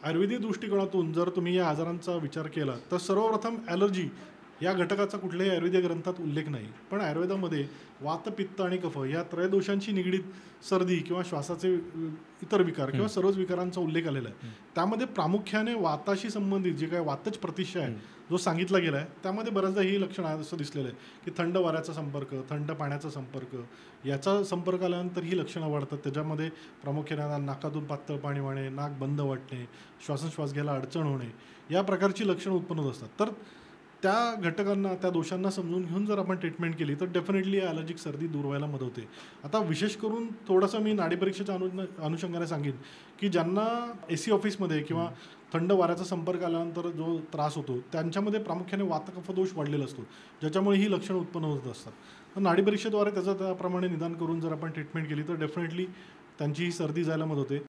आयुर्वेदिक दृष्टिकोनातून जर तुम्ही या आजारांचा विचार केला तर सर्वप्रथम ॲलर्जी या घटकाचा कुठल्याही आयुर्वेदिक ग्रंथात उल्लेख नाही. पण आयुर्वेदामध्ये वात, पित्त आणि कफ या त्रयदोषांशी निगडीत सर्दी किंवा श्वासाचे इतर विकार किंवा हं, सर्वच विकारांचा उल्लेख आलेला आहे. हं, त्यामध्ये प्रामुख्याने वाताशी संबंधित जे काही वातच प्रतिष्ठा आहे, हं, जो सांगितला गेला आहे, त्यामध्ये बऱ्याचदा ही लक्षणं आहेत असं दिसलेलं आहे, की थंड वाऱ्याचा संपर्क, थंड पाण्याचा संपर्क, याचा संपर्क आल्यानंतर ही लक्षणं वाढतात. त्याच्यामध्ये प्रामुख्याने नाकातून पातळ पाणी वाहणे, नाक बंद वाटणे, श्वासोच्छ्वास घ्यायला अडचण होणे, या प्रकारची लक्षणं उत्पन्न होत असतात. तर त्या घटकांना, त्या दोषांना समजून घेऊन जर आपण ट्रीटमेंट केली तर डेफिनेटली ॲलर्जिक सर्दी दूर व्हायला मदत होते. आता विशेष करून थोडंसं मी नाडी परीक्षेच्या अनुषंगाने सांगेन, की ज्यांना एसी ऑफिसमध्ये किंवा हं. थंड वाऱ्याचा संपर्क आल्यानंतर जो त्रास होतो, त्यांच्यामध्ये प्रामुख्याने वातकफदोष वाढलेला असतो, ज्याच्यामुळे ही लक्षणं उत्पन्न होत असतात. तर नाडी परीक्षेद्वारे त्याचं त्याप्रमाणे निदान करून जर आपण ट्रीटमेंट केली तर डेफिनेटली त्यांची ही सर्दी जायला मदत होते.